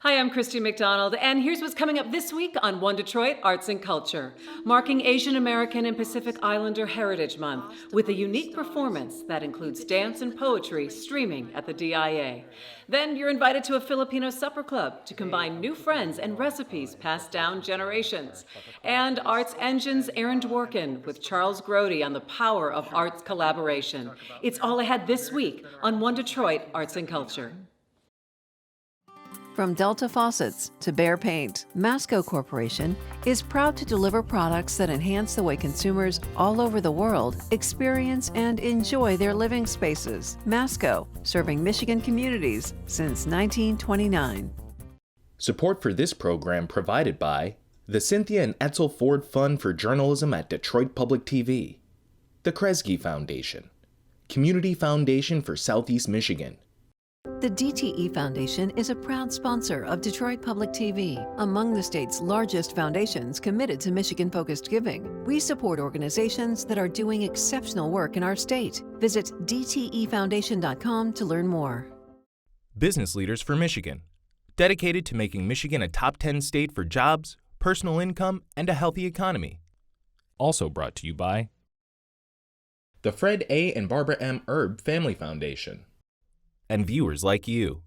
Hi, I'm Christy McDonald, and here's what's coming up this week on One Detroit Arts and Culture, marking Asian American and Pacific Islander Heritage Month with a unique performance that includes dance and poetry streaming at the DIA. Then you're invited to a Filipino supper club to combine new friends and recipes passed down generations. And Arts Engine's Aaron Dworkin with Charles Grody on the power of arts collaboration. It's all ahead this week on One Detroit Arts and Culture. From Delta Faucets to Behr Paint, Masco Corporation is proud to deliver products that enhance the way consumers all over the world experience and enjoy their living spaces. Masco, serving Michigan communities since 1929. Support for this program provided by the Cynthia and Etzel Ford Fund for Journalism at Detroit Public TV, the Kresge Foundation, Community Foundation for Southeast Michigan. The DTE Foundation is a proud sponsor of Detroit Public TV, among the state's largest foundations committed to Michigan-focused giving. We support organizations that are doing exceptional work in our state. Visit dtefoundation.com to learn more. Business Leaders for Michigan, dedicated to making Michigan a top 10 state for jobs, personal income, and a healthy economy. Also brought to you by the Fred A. and Barbara M. Erb Family Foundation, and viewers like you.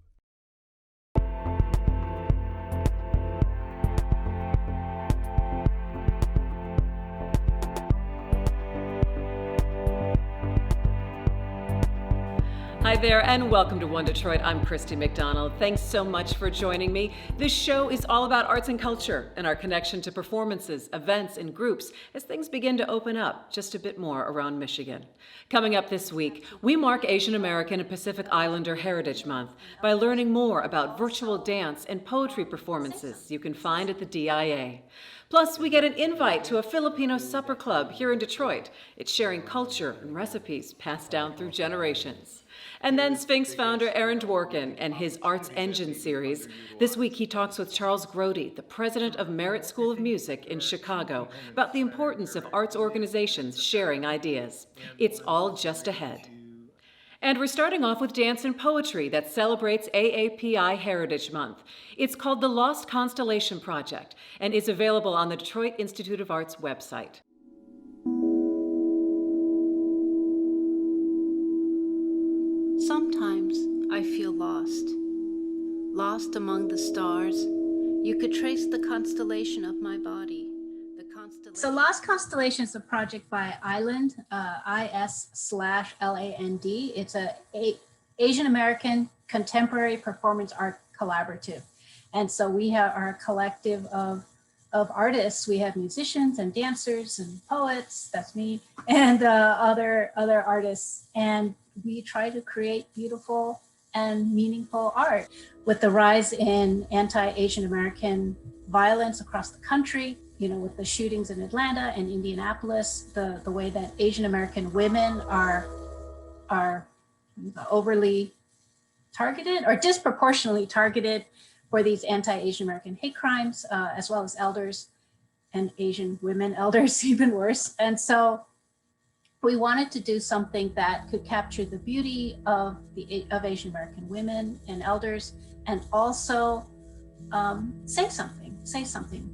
Hi there, and welcome to One Detroit. I'm Christy McDonald. Thanks so much for joining me. This show is all about arts and culture and our connection to performances, events, and groups as things begin to open up just a bit more around Michigan. Coming up this week, we mark Asian American and Pacific Islander Heritage Month by learning more about virtual dance and poetry performances you can find at the DIA. Plus, we get an invite to a Filipino supper club here in Detroit. It's sharing culture and recipes passed down through generations. And then Sphinx founder Aaron Dworkin and his Arts Engine series. This week he talks with Charles Grody, the president of Merit School of Music in Chicago, about the importance of arts organizations sharing ideas. It's all just ahead. And we're starting off with dance and poetry that celebrates AAPI Heritage Month. It's called the Lost Constellation Project and is available on the Detroit Institute of Arts website. Sometimes I feel lost among the stars. You could trace the constellation of my body. So Lost Constellation is a project by Island, IS/LAND. It's a Asian American contemporary performance art collaborative. And so we are a collective of artists. We have musicians and dancers and poets, that's me, and other artists. And we try to create beautiful and meaningful art. With the rise in anti-Asian American violence across the country, with the shootings in Atlanta and Indianapolis, the way that Asian American women are overly targeted or disproportionately targeted for these anti-Asian American hate crimes, as well as elders and Asian women elders, even worse. And so we wanted to do something that could capture the beauty of Asian American women and elders, and also say something.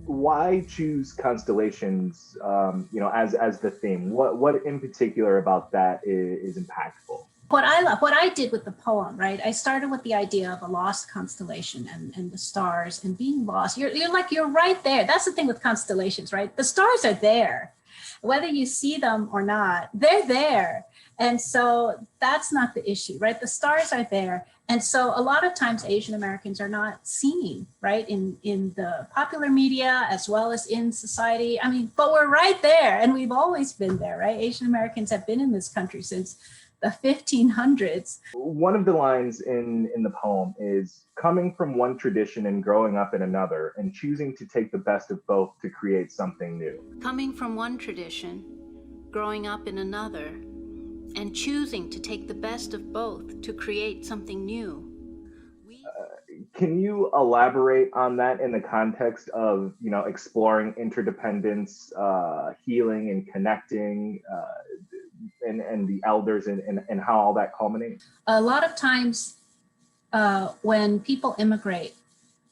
Why choose constellations, as the theme? What in particular about that is impactful? What I did with the poem, right? I started with the idea of a lost constellation and the stars and being lost. You're right there. That's the thing with constellations, right? The stars are there. Whether you see them or not, they're there. And so that's not the issue, right? The stars are there. And so a lot of times Asian Americans are not seen, right, in the popular media as well as in society. But we're right there, and we've always been there, right? Asian Americans have been in this country since the 1500s. One of the lines in the poem is coming from one tradition and growing up in another, and choosing to take the best of both to create something new. Coming from one tradition, growing up in another, and choosing to take the best of both to create something new. Can you elaborate on that in the context of, exploring interdependence, healing and connecting, and the elders and how all that culminates? A lot of times when people immigrate,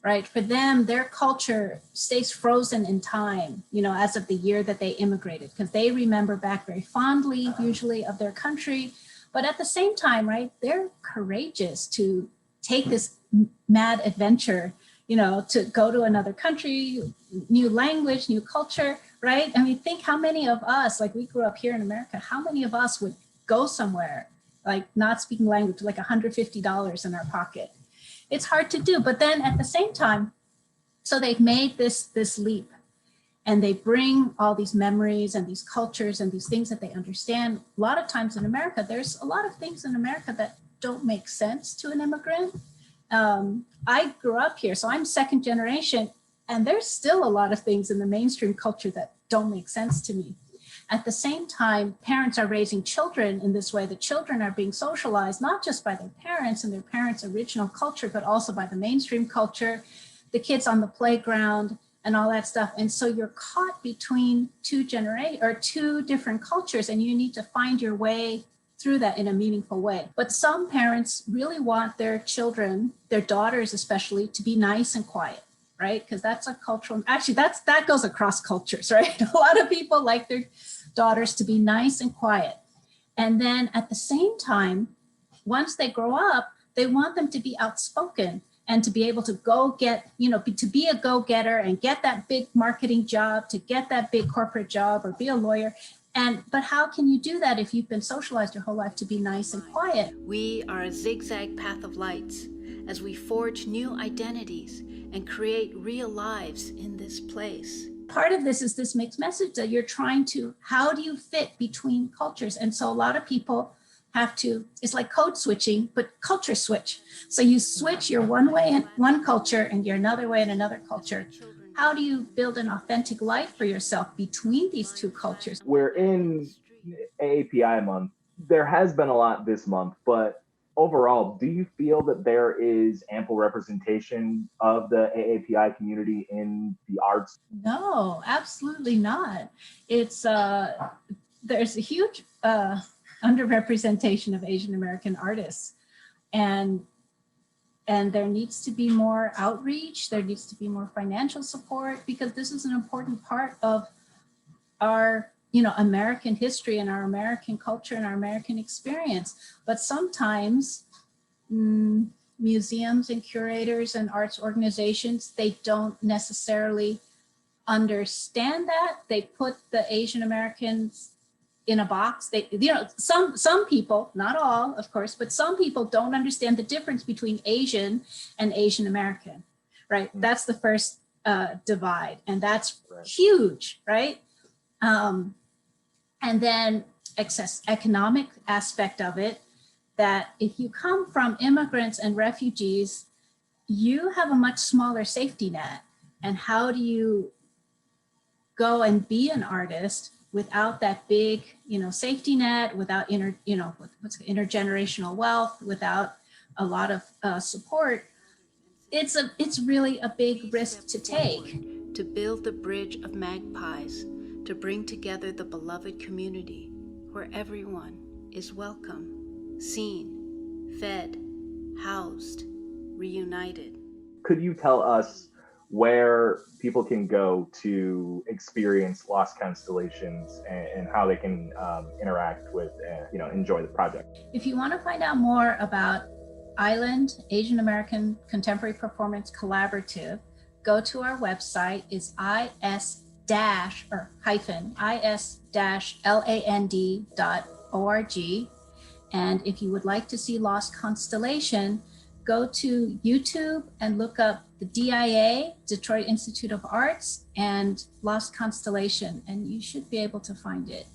right? For them, their culture stays frozen in time, as of the year that they immigrated, because they remember back very fondly, usually, of their country. But at the same time, right, they're courageous to take this mad adventure, to go to another country, new language, new culture, right? I mean, think how many of us, like we grew up here in America, how many of us would go somewhere, like not speaking language, like $150 in our pocket? It's hard to do. But then at the same time, so they've made this leap, and they bring all these memories and these cultures and these things that they understand. A lot of times in America, there's a lot of things in America that don't make sense to an immigrant. I grew up here, so I'm second generation, and there's still a lot of things in the mainstream culture that don't make sense to me. At the same time, parents are raising children in this way. The children are being socialized, not just by their parents and their parents' original culture, but also by the mainstream culture, the kids on the playground and all that stuff. And so you're caught between two different cultures, and you need to find your way through that in a meaningful way. But some parents really want their children, their daughters especially, to be nice and quiet, right? Because that's a cultural, actually that goes across cultures, right? A lot of people like their daughters to be nice and quiet. And then at the same time, once they grow up, they want them to be outspoken and to be able to go get, to be a go-getter and get that big marketing job, to get that big corporate job or be a lawyer. But how can you do that if you've been socialized your whole life to be nice and quiet? We are a zigzag path of lights as we forge new identities and create real lives in this place. Part of this is this mixed message that you're trying to, how do you fit between cultures? And so a lot of people have to, it's like code switching, but culture switch. So you switch your one way in one culture and you're another way in another culture. How do you build an authentic life for yourself between these two cultures? We're in AAPI month. There has been a lot this month, but overall, do you feel that there is ample representation of the AAPI community in the arts? No, absolutely not. It's there's a huge underrepresentation of Asian American artists, and there needs to be more outreach. There needs to be more financial support, because this is an important part of our, American history and our American culture and our American experience. But sometimes museums and curators and arts organizations, they don't necessarily understand that. They put the Asian Americans in a box. They, some people, not all, of course, but some people don't understand the difference between Asian and Asian American, right? That's the first divide, and that's huge, right? And then economic aspect of it, that if you come from immigrants and refugees, you have a much smaller safety net. And how do you go and be an artist without that big, safety net, without intergenerational wealth, without a lot of support? It's really a big risk to take. To build the bridge of magpies, to bring together the beloved community where everyone is welcome, seen, fed, housed, reunited. Could you tell us where people can go to experience Lost Constellations and how they can interact with, enjoy the project? If you want to find out more about Island Asian American Contemporary Performance Collaborative, go to our website. It's is-land.org. And if you would like to see Lost Constellation, go to YouTube and look up the DIA, Detroit Institute of Arts, and Lost Constellation, and you should be able to find it.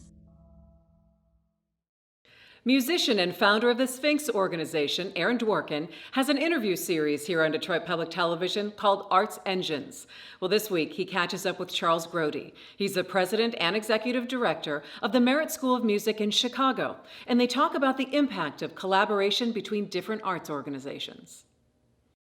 Musician and founder of the Sphinx organization, Aaron Dworkin, has an interview series here on Detroit Public Television called Arts Engines. Well, this week he catches up with Charles Grody. He's the president and executive director of the Merritt School of Music in Chicago, and they talk about the impact of collaboration between different arts organizations.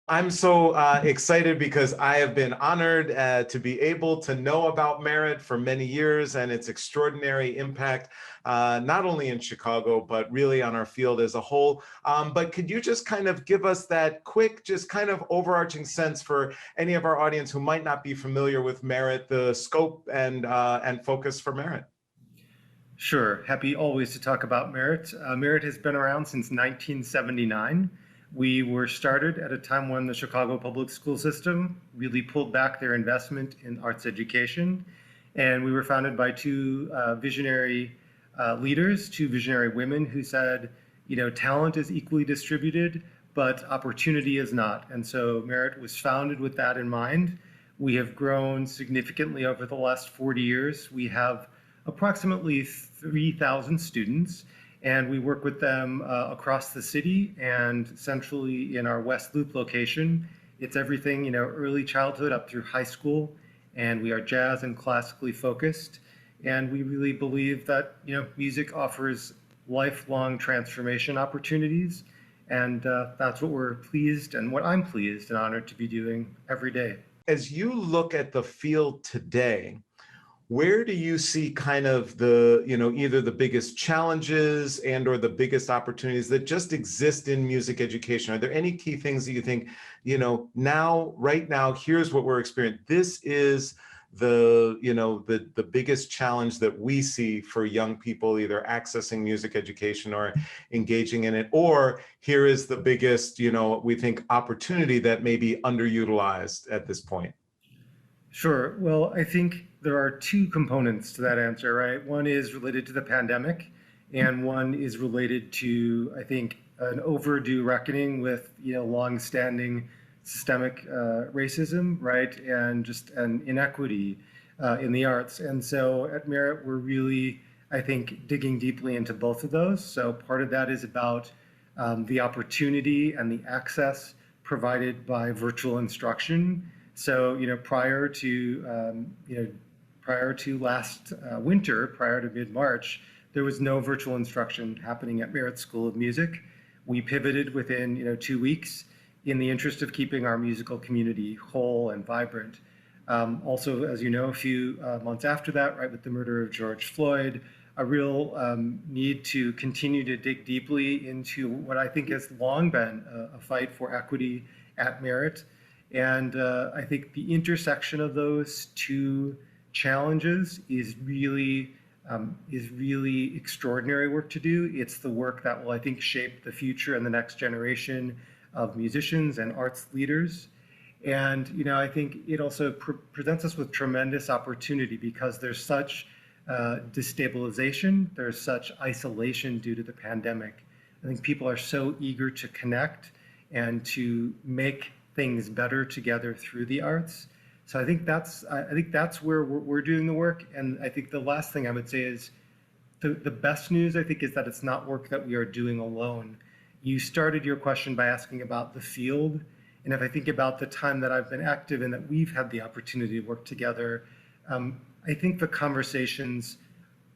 I'm so excited because I have been honored to be able to know about Merit for many years and its extraordinary impact, not only in Chicago, but really on our field as a whole. But could you just kind of give us that quick, just kind of overarching sense for any of our audience who might not be familiar with Merit, the scope and focus for Merit? Sure. Happy always to talk about Merit. Merit has been around since 1979. We were started at a time when the Chicago public school system really pulled back their investment in arts education. And we were founded by two visionary leaders, two visionary women who said, talent is equally distributed, but opportunity is not. And so Merit was founded with that in mind. We have grown significantly over the last 40 years. We have approximately 3,000 students, and we work with them across the city and centrally in our West Loop location. It's everything, early childhood up through high school, and we are jazz and classically focused. And we really believe that, music offers lifelong transformation opportunities. And that's what we're pleased and what I'm pleased and honored to be doing every day. As you look at the field today, where do you see kind of the, either the biggest challenges and or the biggest opportunities that just exist in music education? Are there any key things that you think, right now, here's what we're experiencing. This is the biggest challenge that we see for young people either accessing music education or engaging in it, or here is the biggest, we think opportunity that may be underutilized at this point? Sure. Well, I think there are two components to that answer, right? One is related to the pandemic, and one is related to, I think, an overdue reckoning with, long-standing systemic racism, right? And just an inequity in the arts. And so at Merit, we're really, I think, digging deeply into both of those. So part of that is about the opportunity and the access provided by virtual instruction. So, prior to last winter, prior to mid-March, there was no virtual instruction happening at Merit School of Music. We pivoted within, 2 weeks in the interest of keeping our musical community whole and vibrant. Also, as you know, a few months after that, right, with the murder of George Floyd, a real need to continue to dig deeply into what I think has long been a fight for equity at Merit. And I think the intersection of those two challenges is really extraordinary work to do. It's the work that will, I think, shape the future and the next generation of musicians and arts leaders. And, I think it also presents us with tremendous opportunity because there's such destabilization, there's such isolation due to the pandemic. I think people are so eager to connect and to make things better together through the arts. So I think that's where we're doing the work. And I think the last thing I would say is the best news, I think, is that it's not work that we are doing alone. You started your question by asking about the field. And if I think about the time that I've been active and that we've had the opportunity to work together, I think the conversations,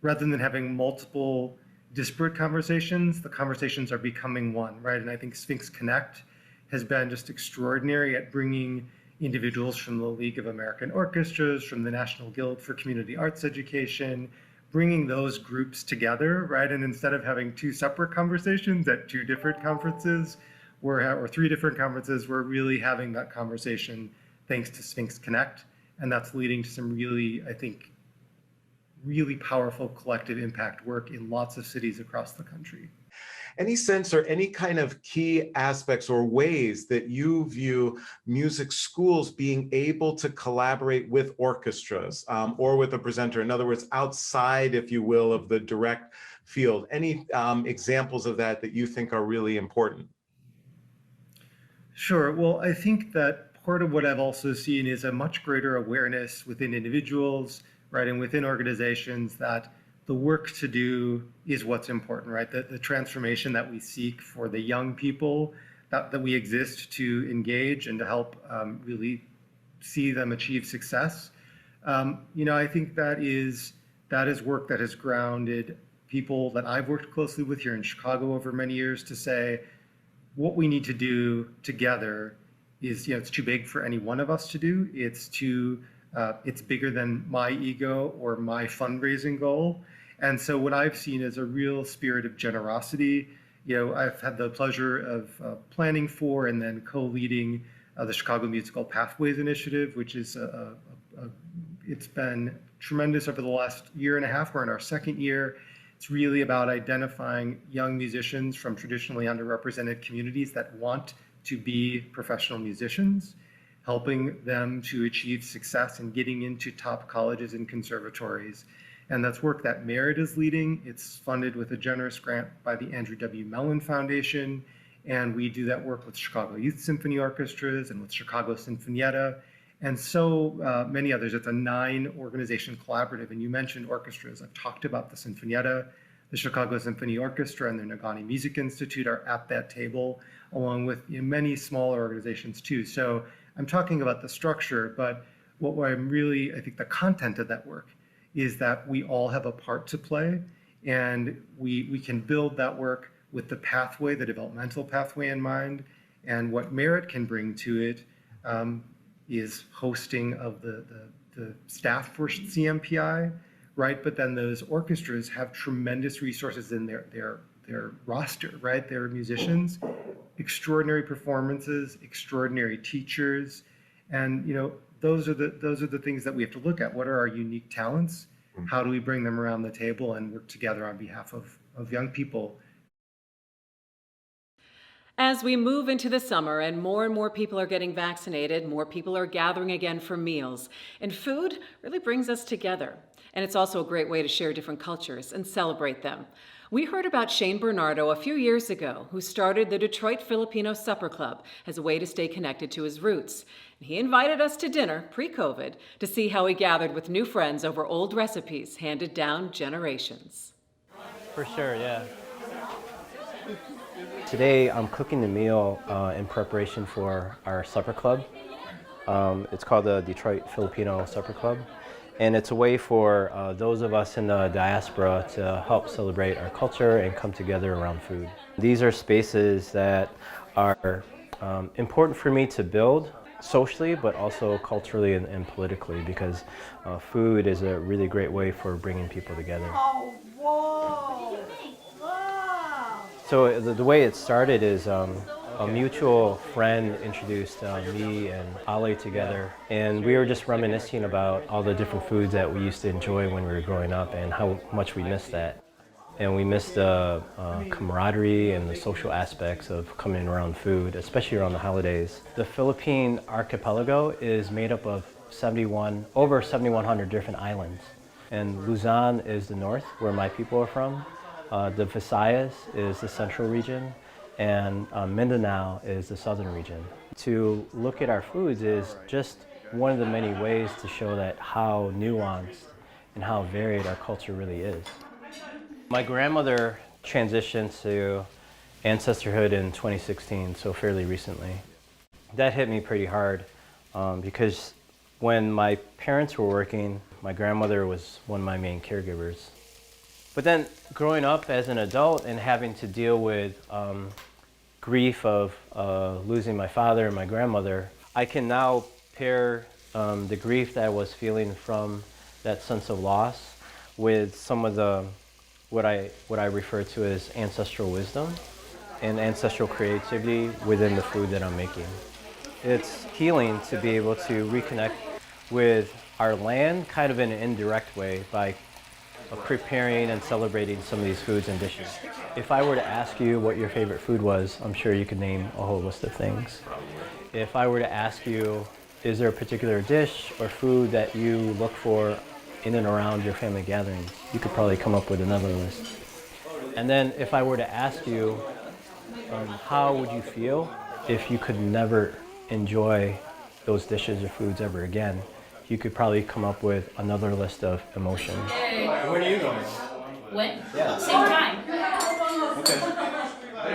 rather than having multiple disparate conversations, the conversations are becoming one, right? And I think Sphinx Connect has been just extraordinary at bringing individuals from the League of American Orchestras, from the National Guild for Community Arts Education, bringing those groups together, right? And instead of having two separate conversations at two different conferences, or three different conferences, we're really having that conversation thanks to Sphinx Connect. And that's leading to some really, I think, really powerful collective impact work in lots of cities across the country. Any sense or any kind of key aspects or ways that you view music schools being able to collaborate with orchestras or with a presenter? In other words, outside, if you will, of the direct field. Any examples of that you think are really important? Sure. Well, I think that part of what I've also seen is a much greater awareness within individuals, right, and within organizations that the work to do is what's important, right? The transformation that we seek for the young people that we exist to engage and to help really see them achieve success. I think that is work that has grounded people that I've worked closely with here in Chicago over many years to say, what we need to do together is, it's too big for any one of us to do. It's bigger than my ego or my fundraising goal. And so what I've seen is a real spirit of generosity. I've had the pleasure of planning for and then co-leading the Chicago Musical Pathways Initiative, which is it's been tremendous over the last year and a half. We're in our second year. It's really about identifying young musicians from traditionally underrepresented communities that want to be professional musicians, helping them to achieve success in getting into top colleges and conservatories. And that's work that Merit is leading. It's funded with a generous grant by the Andrew W. Mellon Foundation. And we do that work with Chicago Youth Symphony Orchestras and with Chicago Sinfonietta and so many others. It's a 9-organization collaborative. And you mentioned orchestras. I've talked about the Sinfonietta, the Chicago Symphony Orchestra, and the Nagani Music Institute are at that table, along with many smaller organizations too. So I'm talking about the structure, but what I'm really, I think the content of that work is that we all have a part to play, and we can build that work with the pathway, the developmental pathway in mind. And what Merit can bring to it is hosting of the staff for CMPI, right? But then those orchestras have tremendous resources in their roster, right? They're musicians, extraordinary performances, extraordinary teachers, and those are the things that we have to look at. What are our unique talents? How do we bring them around the table and work together on behalf of young people? As we move into the summer and more people are getting vaccinated, more people are gathering again for meals. And food really brings us together. And it's also a great way to share different cultures and celebrate them. We heard about Shane Bernardo a few years ago, who started the Detroit Filipino Supper Club as a way to stay connected to his roots. And he invited us to dinner, pre-COVID, to see how he gathered with new friends over old recipes handed down generations. For sure, yeah. Today I'm cooking the meal in preparation for our supper club. It's called the Detroit Filipino Supper Club. And it's a way for those of us in the diaspora to help celebrate our culture and come together around food. These are spaces that are important for me to build socially, but also culturally and politically, because food is a really great way for bringing people together. Oh, whoa! So the way it started is a mutual friend introduced me and Ale together, and we were just reminiscing about all the different foods that we used to enjoy when we were growing up and how much we missed that. And we missed the camaraderie and the social aspects of coming around food, especially around the holidays. The Philippine archipelago is made up of over 7,100 different islands. And Luzon is the north, where my people are from. The Visayas is the central region, and Mindanao is the southern region. To look at our foods is just one of the many ways to show that how nuanced and how varied our culture really is. My grandmother transitioned to ancestorhood in 2016, so fairly recently. That hit me pretty hard because when my parents were working, my grandmother was one of my main caregivers. But then growing up as an adult and having to deal with grief of losing my father and my grandmother, I can now pair the grief that I was feeling from that sense of loss with some of the what I refer to as ancestral wisdom and ancestral creativity within the food that I'm making. It's healing to be able to reconnect with our land kind of in an indirect way by preparing and celebrating some of these foods and dishes. If I were to ask you what your favorite food was, I'm sure you could name a whole list of things. If I were to ask you, is there a particular dish or food that you look for in and around your family gatherings, you could probably come up with another list. And then if I were to ask you, how would you feel if you could never enjoy those dishes or foods ever again, you could probably come up with another list of emotions. When are you going? When? Yeah. Same time. Okay.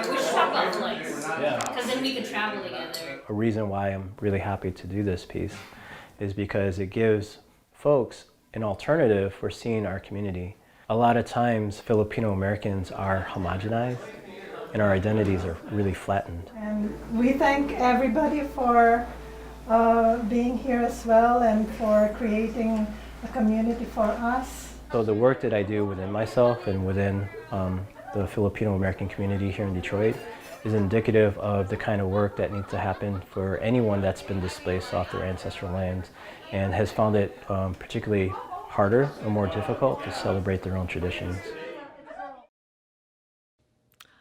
We should talk about flights. Yeah. Because then we could travel together. A reason why I'm really happy to do this piece is because it gives folks an alternative for seeing our community. A lot of times Filipino Americans are homogenized and our identities are really flattened. And we thank everybody for being here as well and for creating a community for us. So the work that I do within myself and within the Filipino American community here in Detroit is indicative of the kind of work that needs to happen for anyone that's been displaced off their ancestral lands and has found it particularly harder or more difficult to celebrate their own traditions.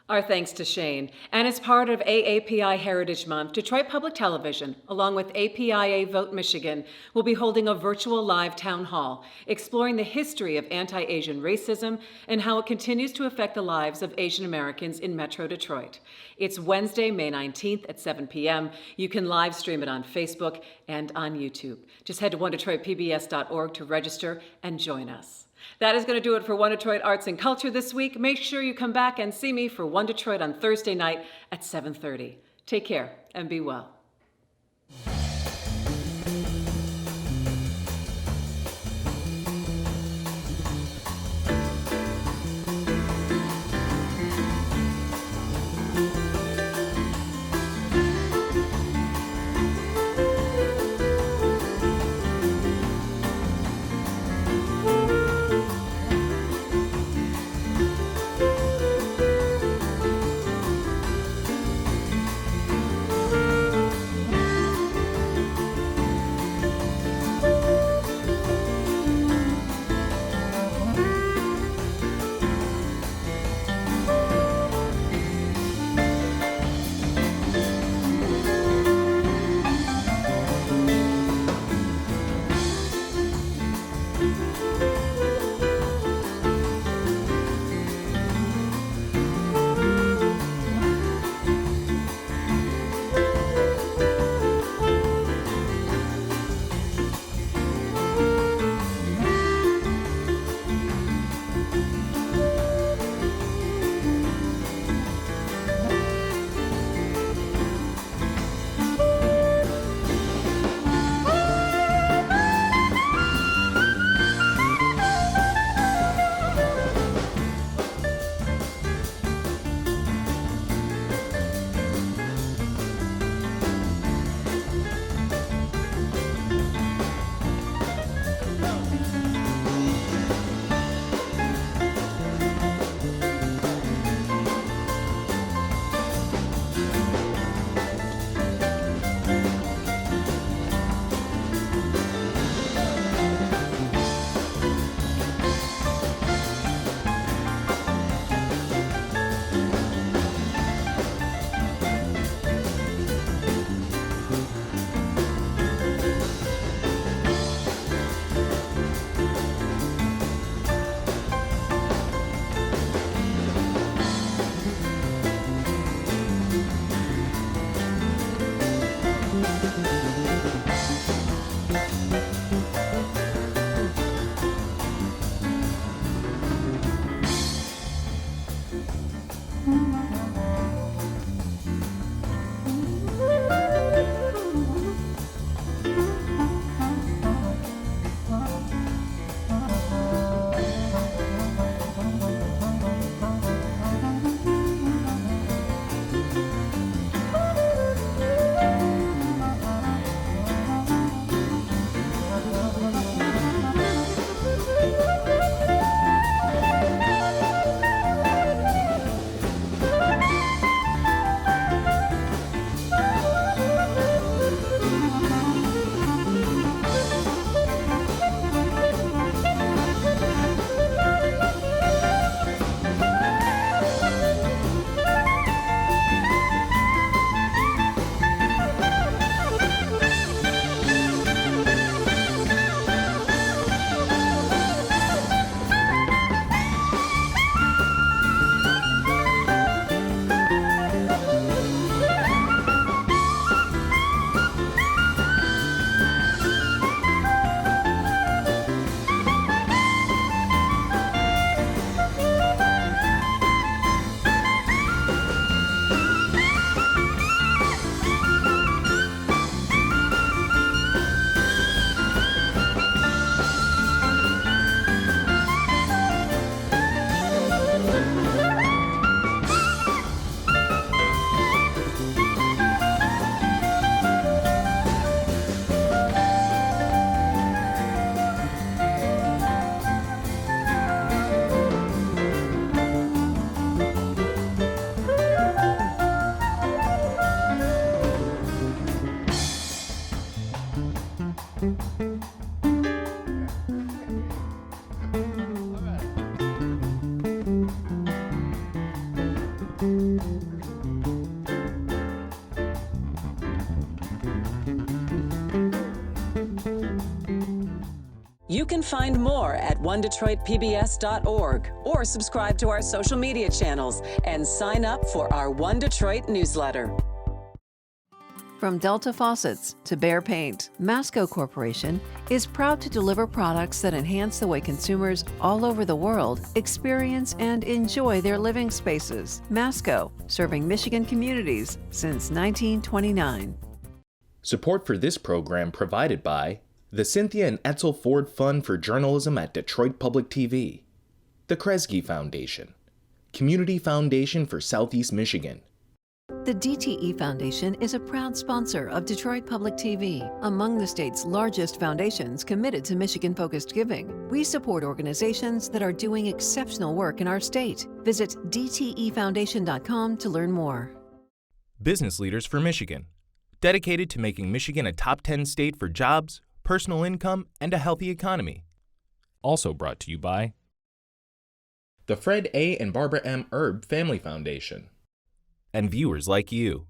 Our thanks to Shane. And as part of AAPI Heritage Month, Detroit Public Television, along with APIA Vote Michigan, will be holding a virtual live town hall exploring the history of anti-Asian racism and how it continues to affect the lives of Asian Americans in Metro Detroit. It's Wednesday, May 19th at 7 p.m. You can live stream it on Facebook and on YouTube. Just head to onedetroitpbs.org to register and join us. That is going to do it for One Detroit Arts and Culture this week. Make sure you come back and see me for One Detroit on Thursday night at 7:30. Take care and be well. You can find more at onedetroitpbs.org or subscribe to our social media channels and sign up for our One Detroit newsletter. From Delta Faucets to Behr Paint, Masco Corporation is proud to deliver products that enhance the way consumers all over the world experience and enjoy their living spaces. Masco, serving Michigan communities since 1929. Support for this program provided by the Cynthia and Etzel Ford Fund for Journalism at Detroit Public TV, the Kresge Foundation, Community Foundation for Southeast Michigan. The DTE Foundation is a proud sponsor of Detroit Public TV, among the state's largest foundations committed to Michigan-focused giving. We support organizations that are doing exceptional work in our state. Visit dtefoundation.com to learn more. Business Leaders for Michigan, dedicated to making Michigan a top 10 state for jobs, personal income, and a healthy economy. Also brought to you by the Fred A. and Barbara M. Erb Family Foundation, and viewers like you.